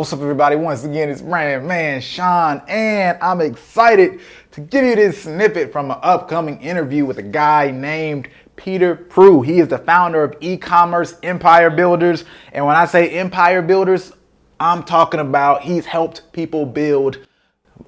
What's up, everybody? Once again, it's Brandman Sean, and I'm excited to give you this snippet from an upcoming interview with a guy named Peter Prue. He is the founder of e-commerce Empire Builders, and when I say Empire Builders, I'm talking about he's helped people build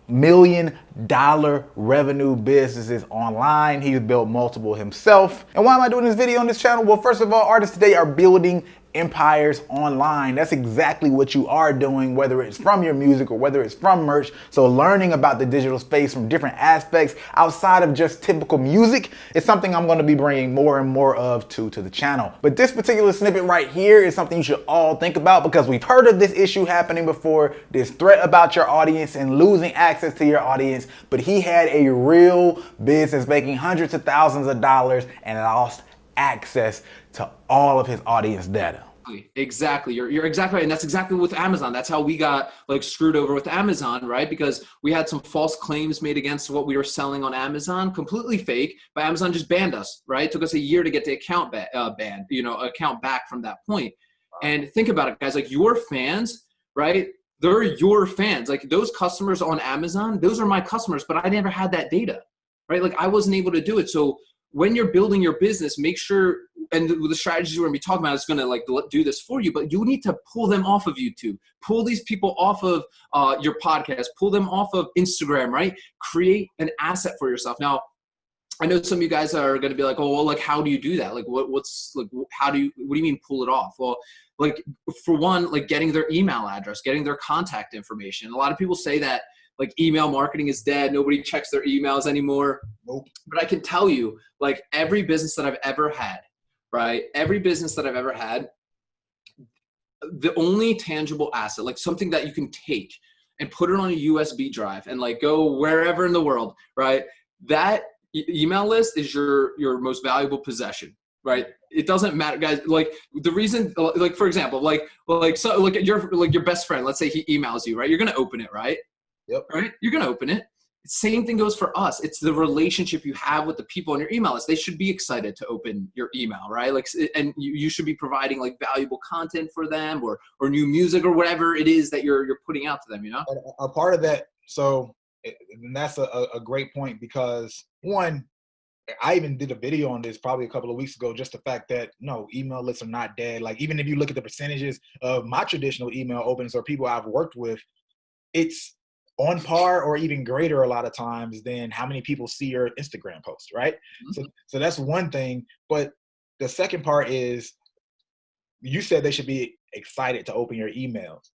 $1,000,000 revenue businesses online. He's built multiple himself. And why am I doing this video on this channel? Well, first of all, artists today are building empires online. That's exactly what you are doing, whether it's from your music or whether it's from merch. So learning about the digital space from different aspects outside of just typical music is something I'm going to be bringing more and more of to the channel. But this particular snippet right here is something you should all think about, because we've heard of this issue happening before, this threat about your audience and losing access to your audience. But he had a real business making hundreds of thousands of dollars and lost access to all of his audience data. Exactly. You're exactly right. And that's exactly with Amazon. That's how we got screwed over with Amazon, right? Because we had some false claims made against what we were selling on Amazon, completely fake, but Amazon just banned us, right? It took us a year to get the account banned, account back from that point. And think about it, guys, your fans, right? They're your fans. Those customers on Amazon, those are my customers, but I never had that data, right? I wasn't able to do it. So when you're building your business, make sure, and the strategies we're gonna be talking about is gonna do this for you, but you need to pull them off of YouTube, pull these people off of your podcast, pull them off of Instagram, right? Create an asset for yourself. Now, I know some of you guys are gonna be like, oh, well, how do you do that? What do you mean pull it off? Well, for one, getting their email address, getting their contact information. A lot of people say that email marketing is dead. Nobody checks their emails anymore. Nope. But I can tell you, every business that I've ever had, right? Every business that I've ever had, the only tangible asset, something that you can take and put it on a USB drive and go wherever in the world, right? That email list is your most valuable possession, right? It doesn't matter, guys. The reason, for example, your best friend, let's say he emails you, right? You're going to open it, right? Yep. Right? You're going to open it. Same thing goes for us. It's the relationship you have with the people on your email list. They should be excited to open your email, right? And you should be providing valuable content for them or new music or whatever it is that you're putting out to them, A part of that. So, and that's a great point, because one, I even did a video on this probably a couple of weeks ago, just the fact that no, email lists are not dead. Even if you look at the percentages of my traditional email openings or people I've worked with, it's on par or even greater a lot of times than how many people see your Instagram post, right? Mm-hmm. So that's one thing. But the second part is, you said they should be excited to open your emails.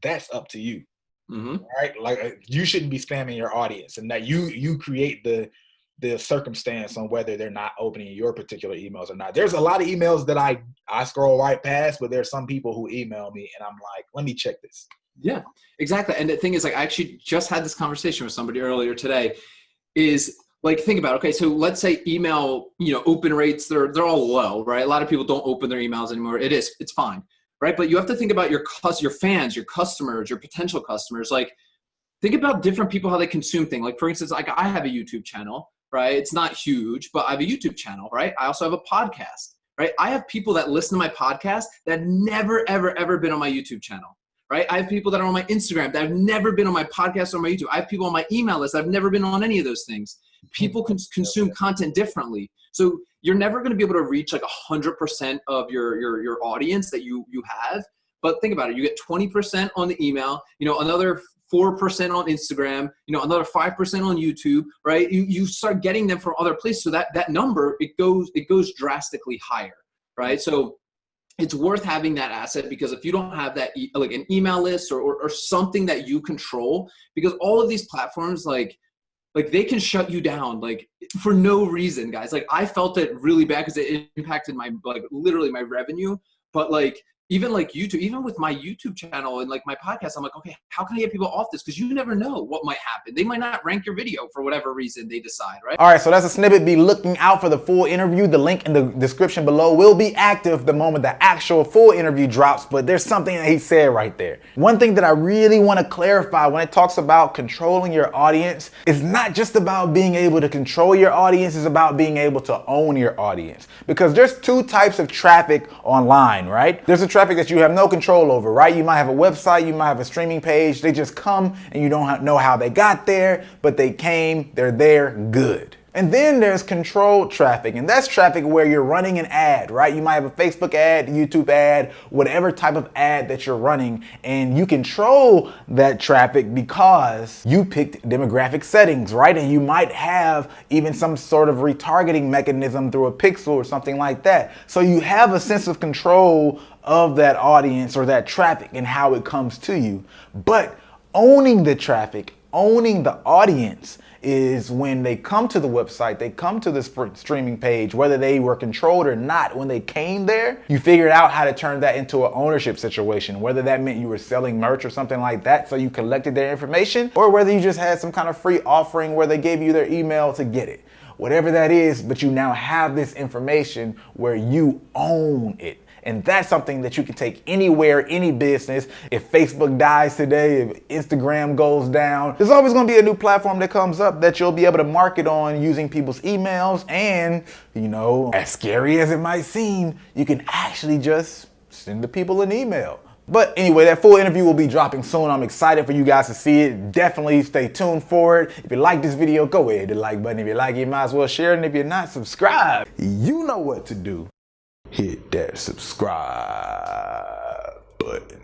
That's up to you, mm-hmm. Right? You shouldn't be spamming your audience, and that you create the circumstance on whether they're not opening your particular emails or not. There's a lot of emails that I scroll right past, but there's some people who email me and I'm like, let me check this. Yeah, exactly. And the thing is, I actually just had this conversation with somebody earlier today, is think about it. Okay, so let's say email, open rates, they're all low, right? A lot of people don't open their emails anymore. It's fine, right? But you have to think about your fans, your customers, your potential customers. Think about different people, how they consume things. For instance, I have a YouTube channel, right? It's not huge, but I have a YouTube channel, right? I also have a podcast, right? I have people that listen to my podcast that have never, ever, ever been on my YouTube channel. Right? I have people that are on my Instagram that have never been on my podcast or my YouTube. I have people on my email list that have never been on any of those things. People consume content differently. So you're never going to be able to reach 100% of your audience that you have. But think about it. You get 20% on the email, another 4% on Instagram, another 5% on YouTube, right? You start getting them from other places. So that number, it goes drastically higher, right? So it's worth having that asset, because if you don't have that, an email list or something that you control, because all of these platforms, they can shut you down, for no reason, guys. I felt it really bad because it impacted my, literally my revenue. But even YouTube, even with my YouTube channel and my podcast, I'm okay, how can I get people off this? Because you never know what might happen. They might not rank your video for whatever reason they decide, right? All right, so that's a snippet. Be looking out for the full interview. The link in the description below will be active the moment the actual full interview drops, but there's something that he said right there. One thing that I really want to clarify when it talks about controlling your audience is not just about being able to control your audience, it's about being able to own your audience. Because there's two types of traffic online, right? There's a traffic traffic that you have no control over, right? You might have a website, you might have a streaming page. They just come and you don't know how they got there, but they came, they're there, good. And then there's controlled traffic, and that's traffic where you're running an ad, right? You might have a Facebook ad, YouTube ad, whatever type of ad that you're running, and you control that traffic because you picked demographic settings, right? And you might have even some sort of retargeting mechanism through a pixel or something like that. So you have a sense of control of that audience or that traffic and how it comes to you. But owning the traffic, owning the audience, is when they come to the website, they come to this streaming page, whether they were controlled or not. When they came there, you figured out how to turn that into an ownership situation, whether that meant you were selling merch or something like that, so you collected their information, or whether you just had some kind of free offering where they gave you their email to get it. Whatever that is, but you now have this information where you own it. And that's something that you can take anywhere, any business. If Facebook dies today, if Instagram goes down, there's always going to be a new platform that comes up that you'll be able to market on using people's emails. And, you know, as scary as it might seem, you can actually just send the people an email. But anyway, that full interview will be dropping soon. I'm excited for you guys to see it. Definitely stay tuned for it. If you like this video, go ahead, hit the like button. If you like it, you might as well share it. And if you're not, subscribe. You know what to do. Hit that subscribe button.